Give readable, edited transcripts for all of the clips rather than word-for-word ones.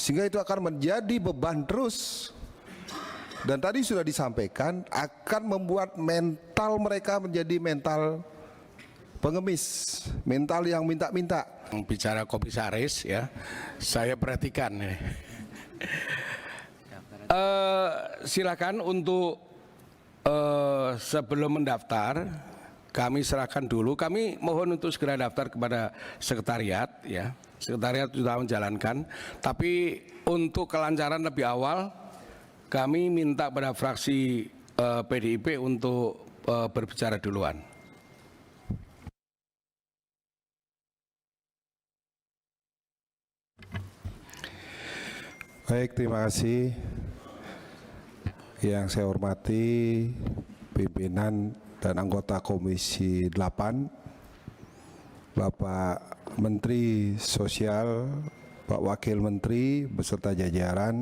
sehingga itu akan menjadi beban terus. Dan tadi sudah disampaikan akan membuat mental mereka menjadi mental pengemis, mental yang minta-minta. Bicara komisaris ya, saya perhatikan. Silakan untuk sebelum mendaftar kami serahkan dulu. Kami mohon untuk segera daftar kepada sekretariat ya. Sekretariat sudah menjalankan. Tapi untuk kelancaran lebih awal, kami minta pada fraksi PDIP untuk berbicara duluan. Baik, terima kasih. Yang saya hormati pimpinan dan anggota Komisi 8, Bapak Menteri Sosial, Pak Wakil Menteri beserta jajaran.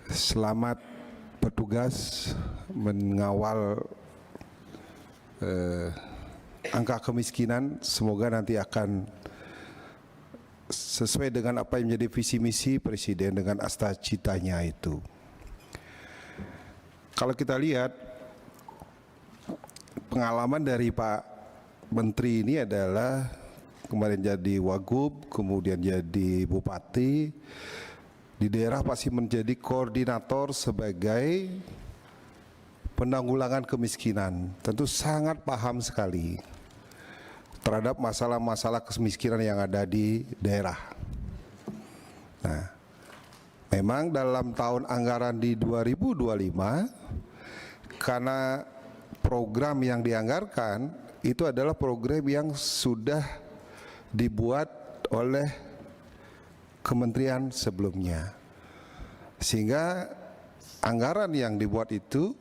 Selamat bertugas mengawal angka kemiskinan. Semoga nanti akan sesuai dengan apa yang menjadi visi misi Presiden dengan asta citanya itu. Kalau kita lihat pengalaman dari Pak Menteri ini adalah kemarin jadi Wagub, kemudian jadi Bupati, di daerah pasti menjadi koordinator sebagai penanggulangan kemiskinan. Tentu sangat paham sekali terhadap masalah-masalah kemiskinan yang ada di daerah. Nah, memang dalam tahun anggaran di 2025, karena program yang dianggarkan itu adalah program yang sudah dibuat oleh kementerian sebelumnya, sehingga anggaran yang dibuat itu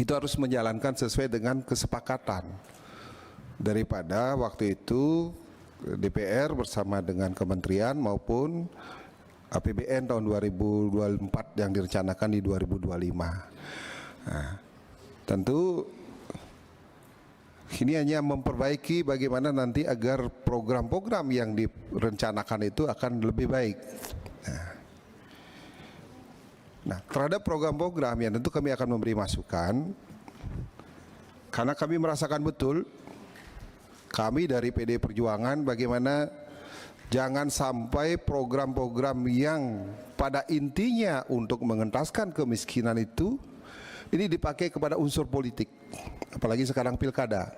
harus menjalankan sesuai dengan kesepakatan daripada waktu itu DPR bersama dengan kementerian maupun APBN tahun 2024 yang direncanakan di 2025. Nah, tentu ini hanya memperbaiki bagaimana nanti agar program-program yang direncanakan itu akan lebih baik. Nah, terhadap program-program yang tentu kami akan memberi masukan, karena kami merasakan betul, kami dari PD Perjuangan, bagaimana jangan sampai program-program yang pada intinya untuk mengentaskan kemiskinan itu ini dipakai kepada unsur politik, apalagi sekarang pilkada.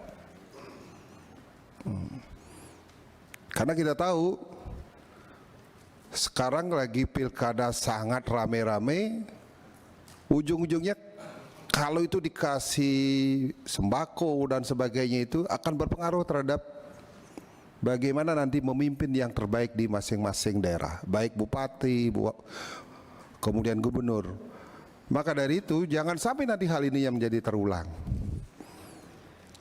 Karena kita tahu sekarang lagi pilkada sangat rame-rame, ujung-ujungnya kalau itu dikasih sembako dan sebagainya itu akan berpengaruh terhadap bagaimana nanti memimpin yang terbaik di masing-masing daerah, baik bupati, kemudian gubernur. Maka dari itu jangan sampai nanti hal ini yang menjadi terulang.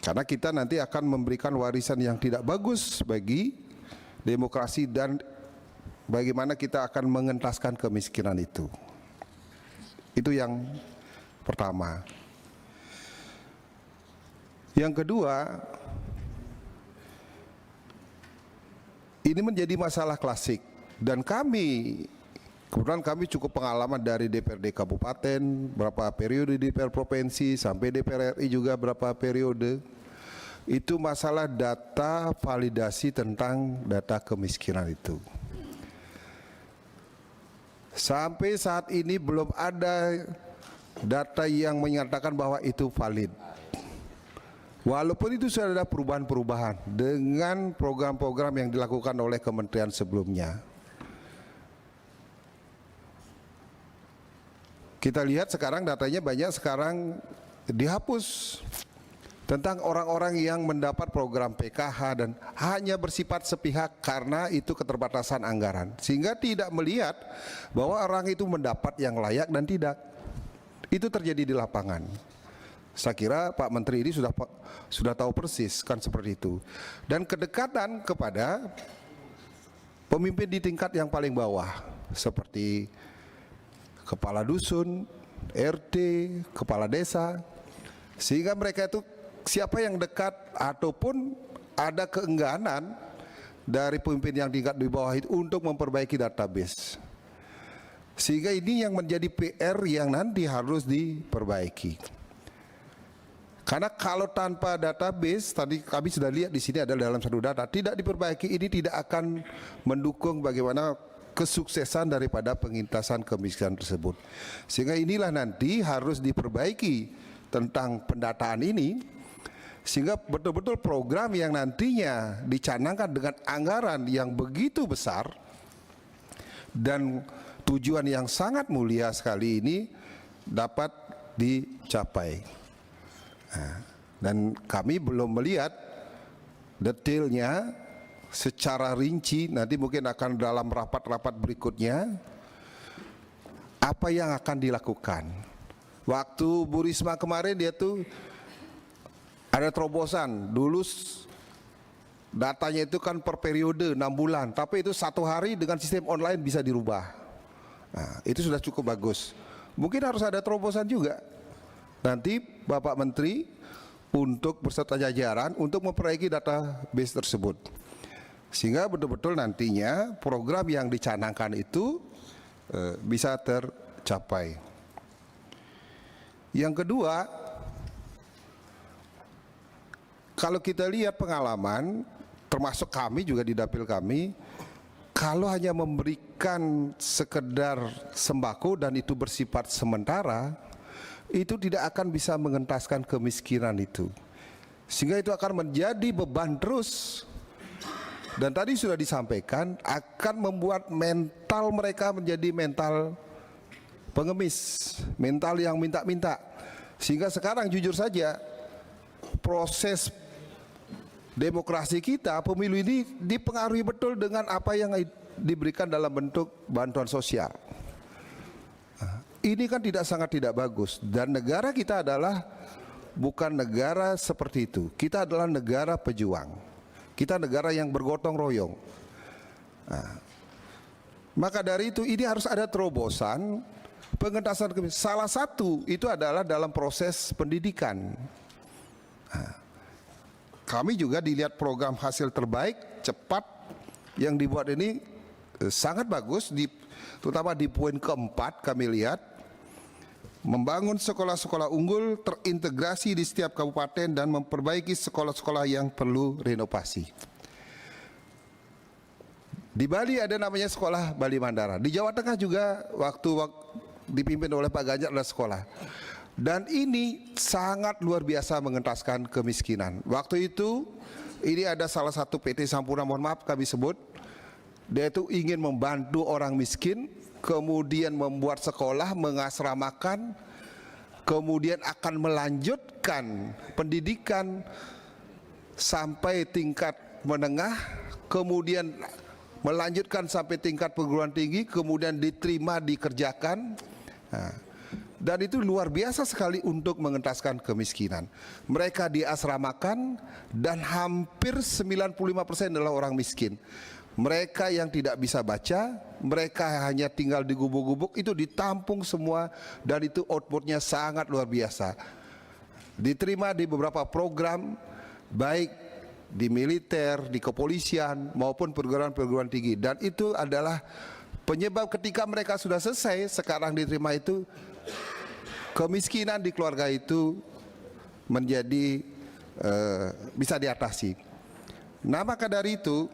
Karena kita nanti akan memberikan warisan yang tidak bagus bagi demokrasi dan bagaimana kita akan mengentaskan kemiskinan itu. Itu yang pertama. Yang kedua, ini menjadi masalah klasik dan kebetulan kami cukup pengalaman dari DPRD Kabupaten, berapa periode DPR Provinsi, sampai DPR RI juga berapa periode. Itu masalah data validasi tentang data kemiskinan itu. Sampai saat ini belum ada data yang menyatakan bahwa itu valid. Walaupun itu sudah ada perubahan-perubahan dengan program-program yang dilakukan oleh kementerian sebelumnya. Kita lihat sekarang datanya banyak sekarang dihapus tentang orang-orang yang mendapat program PKH dan hanya bersifat sepihak karena itu keterbatasan anggaran, sehingga tidak melihat bahwa orang itu mendapat yang layak dan tidak. Itu terjadi di lapangan. Saya kira Pak Menteri ini sudah tahu persis kan seperti itu. Dan kedekatan kepada pemimpin di tingkat yang paling bawah seperti kepala dusun, RT, kepala desa, sehingga mereka itu siapa yang dekat ataupun ada keengganan dari pemimpin yang tingkat di bawah itu untuk memperbaiki database. Sehingga ini yang menjadi PR yang nanti harus diperbaiki. Karena kalau tanpa database, tadi kami sudah lihat di sini adalah dalam satu data, tidak diperbaiki, ini tidak akan mendukung bagaimana kesuksesan daripada pengentasan kemiskinan tersebut. Sehingga inilah nanti harus diperbaiki tentang pendataan ini, sehingga betul-betul program yang nantinya dicanangkan dengan anggaran yang begitu besar dan tujuan yang sangat mulia sekali ini dapat dicapai. Dan kami belum melihat detailnya secara rinci, nanti mungkin akan dalam rapat-rapat berikutnya apa yang akan dilakukan. Waktu Bu Risma kemarin dia tuh ada terobosan, dulu datanya itu kan per periode 6 bulan, tapi itu 1 hari dengan sistem online bisa dirubah. Nah, itu sudah cukup bagus. Mungkin harus ada terobosan juga nanti Bapak Menteri untuk berserta jajaran untuk memperbaiki database tersebut, sehingga betul-betul nantinya program yang dicanangkan itu bisa tercapai. Yang kedua, kalau kita lihat pengalaman, termasuk kami juga di dapil kami, kalau hanya memberikan sekedar sembako dan itu bersifat sementara, itu tidak akan bisa mengentaskan kemiskinan itu, sehingga itu akan menjadi beban terus. Dan tadi sudah disampaikan akan membuat mental mereka menjadi mental pengemis, mental yang minta-minta. Sehingga sekarang jujur saja proses demokrasi kita, pemilu ini dipengaruhi betul dengan apa yang diberikan dalam bentuk bantuan sosial. Ini kan sangat tidak bagus, dan negara kita adalah bukan negara seperti itu. Kita adalah negara pejuang, kita negara yang bergotong royong. Maka dari itu ini harus ada terobosan pengentasan kemiskinan. Salah satu itu adalah dalam proses pendidikan. Kami juga dilihat program hasil terbaik cepat yang dibuat ini sangat bagus, terutama di poin keempat kami lihat membangun sekolah-sekolah unggul terintegrasi di setiap kabupaten dan memperbaiki sekolah-sekolah yang perlu renovasi. Di Bali ada namanya sekolah Bali Mandara. Di Jawa Tengah juga waktu dipimpin oleh Pak Ganjar ada sekolah. Dan ini sangat luar biasa mengentaskan kemiskinan. Waktu itu ini ada salah satu PT Sampurna, mohon maaf kami sebut, dia itu ingin membantu orang miskin, kemudian membuat sekolah, mengasramakan, kemudian akan melanjutkan pendidikan sampai tingkat menengah, kemudian melanjutkan sampai tingkat perguruan tinggi, kemudian diterima dikerjakan. Dan itu luar biasa sekali untuk mengentaskan kemiskinan. Mereka diasramakan dan hampir 95% adalah orang miskin. Mereka yang tidak bisa baca, mereka hanya tinggal di gubuk-gubuk, itu ditampung semua, dan itu outputnya sangat luar biasa. Diterima di beberapa program, baik di militer, di kepolisian, maupun perguruan-perguruan tinggi. Dan itu adalah penyebab ketika mereka sudah selesai, sekarang diterima itu, kemiskinan di keluarga itu menjadi bisa diatasi. Nah, maka dari itu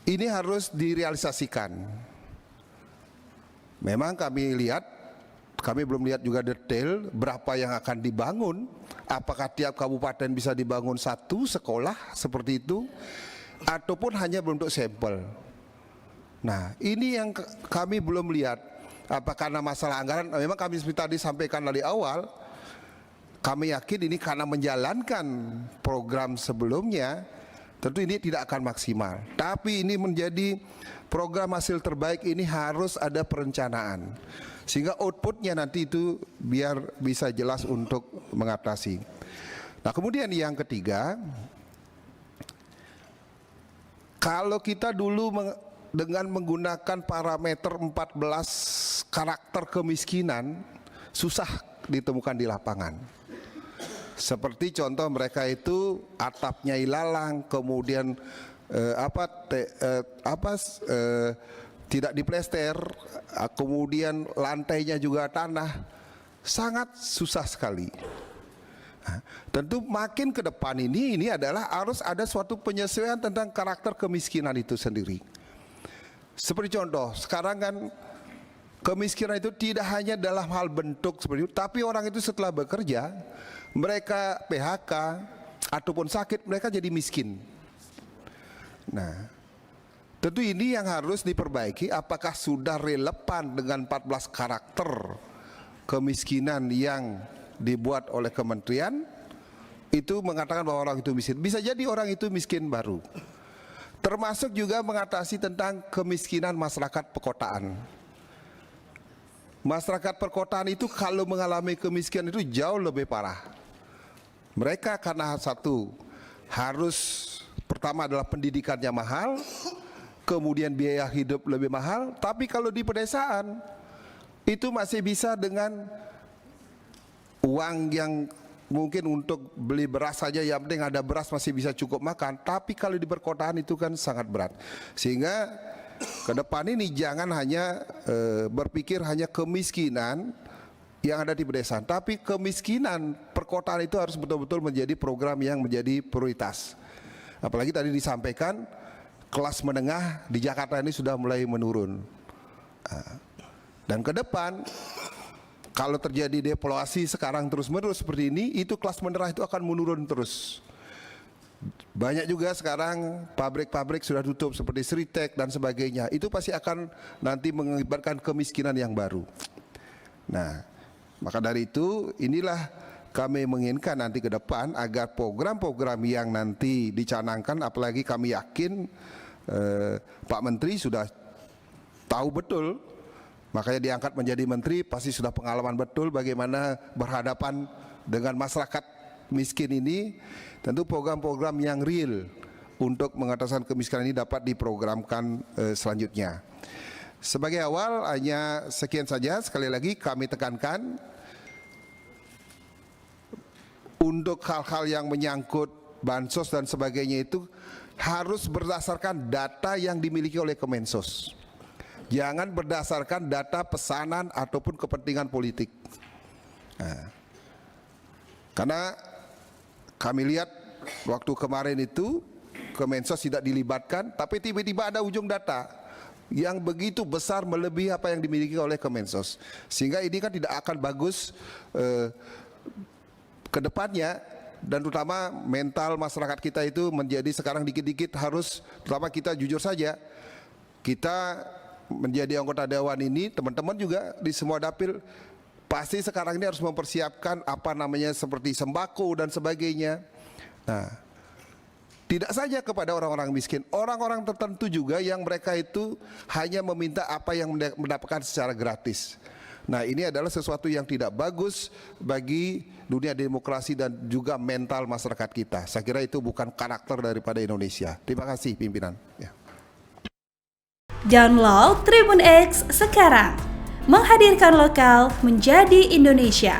ini harus direalisasikan. Memang kami lihat, kami belum lihat juga detail berapa yang akan dibangun. Apakah tiap kabupaten bisa dibangun 1 sekolah seperti itu, ataupun hanya bentuk sampel. Nah, ini yang kami belum lihat. Apa karena masalah anggaran? Memang kami seperti tadi sampaikan dari awal, kami yakin ini karena menjalankan program sebelumnya, tentu ini tidak akan maksimal. Tapi ini menjadi program hasil terbaik, ini harus ada perencanaan, sehingga outputnya nanti itu biar bisa jelas untuk mengatasi. Nah, kemudian yang ketiga, kalau kita dulu dengan menggunakan parameter 14 karakter kemiskinan, susah ditemukan di lapangan. Seperti contoh mereka itu atapnya ilalang, kemudian tidak diplester, kemudian lantainya juga tanah, sangat susah sekali. Nah, tentu makin ke depan ini adalah harus ada suatu penyesuaian tentang karakter kemiskinan itu sendiri. Seperti contoh, sekarang kan kemiskinan itu tidak hanya dalam hal bentuk seperti itu, tapi orang itu setelah bekerja, mereka PHK ataupun sakit, mereka jadi miskin. Nah, tentu ini yang harus diperbaiki, apakah sudah relevan dengan 14 karakter kemiskinan yang dibuat oleh kementerian itu mengatakan bahwa orang itu miskin. Bisa jadi orang itu miskin baru. Termasuk juga mengatasi tentang kemiskinan masyarakat perkotaan. Masyarakat perkotaan itu kalau mengalami kemiskinan itu jauh lebih parah. Mereka karena satu harus, pertama adalah pendidikannya mahal, kemudian biaya hidup lebih mahal. Tapi kalau di pedesaan itu masih bisa dengan uang yang mungkin untuk beli beras saja, yang penting ada beras masih bisa cukup makan. Tapi kalau di perkotaan itu kan sangat berat. Sehingga ke depan ini jangan hanya berpikir hanya kemiskinan yang ada di pedesaan, tapi kemiskinan perkotaan itu harus betul-betul menjadi program yang menjadi prioritas. Apalagi tadi disampaikan kelas menengah di Jakarta ini sudah mulai menurun. Dan ke depan kalau terjadi depopulasi sekarang terus-menerus seperti ini, itu kelas menengah itu akan menurun terus. Banyak juga sekarang pabrik-pabrik sudah tutup seperti Sritek dan sebagainya. Itu pasti akan nanti mengakibatkan kemiskinan yang baru. Nah, maka dari itu inilah kami menginginkan nanti ke depan agar program-program yang nanti dicanangkan, apalagi kami yakin Pak Menteri sudah tahu betul, makanya diangkat menjadi menteri, pasti sudah pengalaman betul bagaimana berhadapan dengan masyarakat miskin ini. Tentu program-program yang real untuk mengatasi kemiskinan ini dapat diprogramkan selanjutnya. Sebagai awal hanya sekian saja. Sekali lagi kami tekankan untuk hal-hal yang menyangkut bansos dan sebagainya itu harus berdasarkan data yang dimiliki oleh Kemensos. Jangan berdasarkan data pesanan ataupun kepentingan politik. Nah, karena kami lihat waktu kemarin itu Kemensos tidak dilibatkan, tapi tiba-tiba ada ujung data yang begitu besar melebihi apa yang dimiliki oleh Kemensos. Sehingga ini kan tidak akan bagus ke depannya, dan terutama mental masyarakat kita itu menjadi sekarang dikit-dikit harus, terutama kita jujur saja, kita menjadi anggota dewan ini, teman-teman juga di semua dapil pasti sekarang ini harus mempersiapkan apa namanya seperti sembako dan sebagainya. Nah, tidak saja kepada orang-orang miskin, orang-orang tertentu juga yang mereka itu hanya meminta apa yang mendapatkan secara gratis. Nah, ini adalah sesuatu yang tidak bagus bagi dunia demokrasi dan juga mental masyarakat kita. Saya kira itu bukan karakter daripada Indonesia. Terima kasih pimpinan. Ya. Download Tribun X sekarang, menghadirkan lokal menjadi Indonesia.